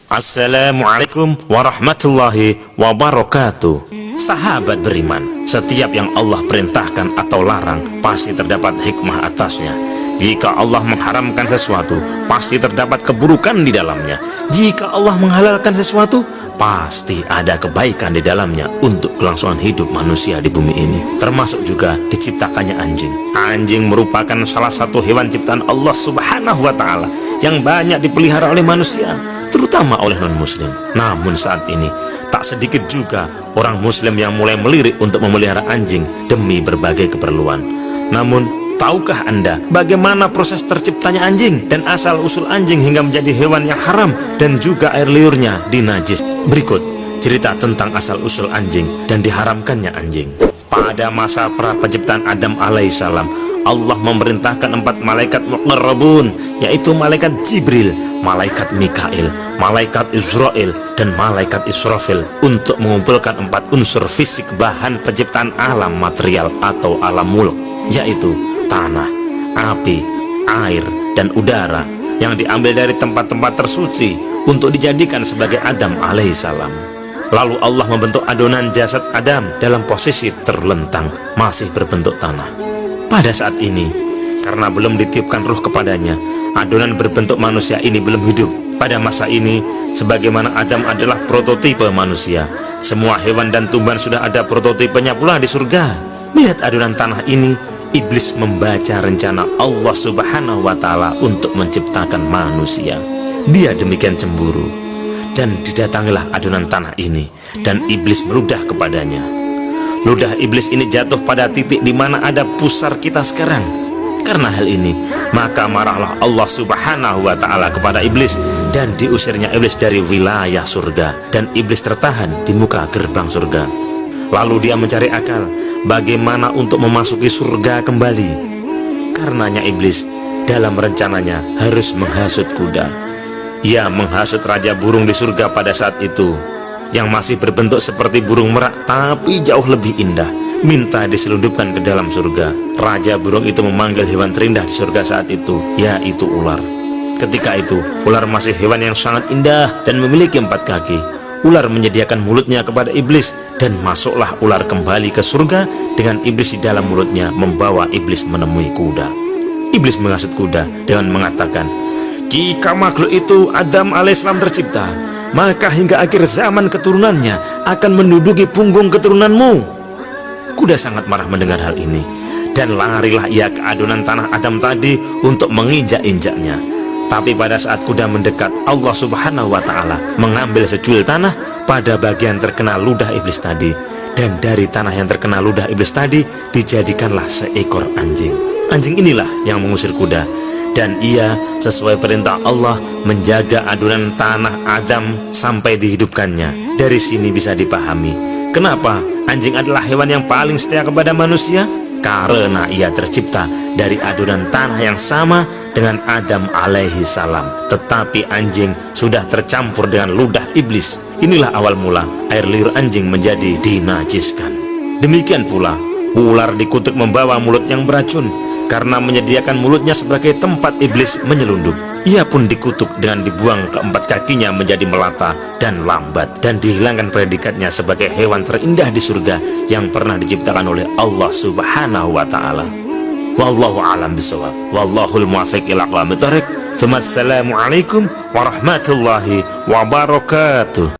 Assalamualaikum warahmatullahi wabarakatuh. Sahabat beriman, setiap yang Allah perintahkan atau larang pasti terdapat hikmah atasnya. Jika Allah mengharamkan sesuatu, pasti terdapat keburukan di dalamnya. Jika Allah menghalalkan sesuatu, pasti ada kebaikan di dalamnya untuk kelangsungan hidup manusia di bumi ini. Termasuk juga diciptakannya anjing. Anjing merupakan salah satu hewan ciptaan Allah Subhanahu wa Ta'ala yang banyak dipelihara oleh manusia, terutama oleh non-muslim. Namun saat ini tak sedikit juga orang muslim yang mulai melirik untuk memelihara anjing demi berbagai keperluan. Namun tahukah Anda bagaimana proses terciptanya anjing dan asal-usul anjing hingga menjadi hewan yang haram dan juga air liurnya dinajis? Berikut cerita tentang asal-usul anjing dan diharamkannya anjing. Pada masa pra penciptaan Adam alaihissalam, Allah memerintahkan 4 malaikat muqarrabun, yaitu malaikat Jibril, malaikat Mikail, malaikat Israel, dan malaikat Israfil untuk mengumpulkan 4 unsur fisik bahan penciptaan alam material atau alam mulk, yaitu tanah, api, air, dan udara yang diambil dari tempat-tempat tersuci untuk dijadikan sebagai Adam alaihissalam. Lalu Allah membentuk adonan jasad Adam dalam posisi terlentang, masih berbentuk tanah. Pada saat ini, karena belum ditiupkan ruh kepadanya, adonan berbentuk manusia ini belum hidup. Pada masa ini, sebagaimana Adam adalah prototipe manusia, semua hewan dan tumbuhan sudah ada prototipenya pula di surga. Melihat adonan tanah ini, iblis membaca rencana Allah Subhanahu wa Ta'ala untuk menciptakan manusia. Dia demikian cemburu, dan didatangilah adonan tanah ini, dan iblis meludah kepadanya. Ludah iblis ini jatuh pada titik di mana ada pusar kita sekarang. Karena hal ini, maka marahlah Allah Subhanahu wa Ta'ala kepada iblis, dan diusirnya iblis dari wilayah surga, dan iblis tertahan di muka gerbang surga. Lalu dia mencari akal bagaimana untuk memasuki surga kembali. Karenanya iblis dalam rencananya harus menghasut kuda. Ia menghasut raja burung di surga pada saat itu, yang masih berbentuk seperti burung merak tapi jauh lebih indah, minta diselundupkan ke dalam surga. Raja burung itu memanggil hewan terindah di surga saat itu, yaitu ular. Ketika itu ular masih hewan yang sangat indah dan memiliki 4 kaki. Ular menyediakan mulutnya kepada iblis, dan masuklah ular kembali ke surga dengan iblis di dalam mulutnya, membawa iblis menemui kuda. Iblis menghasut kuda dengan mengatakan, jika makhluk itu Adam alaihissalam tercipta, maka hingga akhir zaman keturunannya akan menduduki punggung keturunanmu. Kuda sangat marah mendengar hal ini, dan larilah ia ke adonan tanah Adam tadi untuk menginjak-injaknya. Tapi pada saat kuda mendekat, Allah Subhanahu wa Ta'ala mengambil secuil tanah pada bagian terkena ludah iblis tadi, dan dari tanah yang terkena ludah iblis tadi dijadikanlah seekor anjing. Anjing inilah yang mengusir kuda, dan ia sesuai perintah Allah menjaga adonan tanah Adam sampai dihidupkannya. Dari sini bisa dipahami kenapa anjing adalah hewan yang paling setia kepada manusia, karena ia tercipta dari adonan tanah yang sama dengan Adam alaihi salam. Tetapi anjing sudah tercampur dengan ludah iblis. Inilah awal mula air liur anjing menjadi dinajiskan. Demikian pula ular dikutuk membawa mulut yang beracun, karena menyediakan mulutnya sebagai tempat iblis menyelundup. Ia pun dikutuk dengan dibuang ke 4 kakinya menjadi melata dan lambat, dan dihilangkan predikatnya sebagai hewan terindah di surga yang pernah diciptakan oleh Allah Subhanahu wa Ta'ala. Wallahu a'lam bishawab. Wallahul muwaffiq ila aqwamit thoriq. Assalamualaikum warahmatullahi wabarakatuh.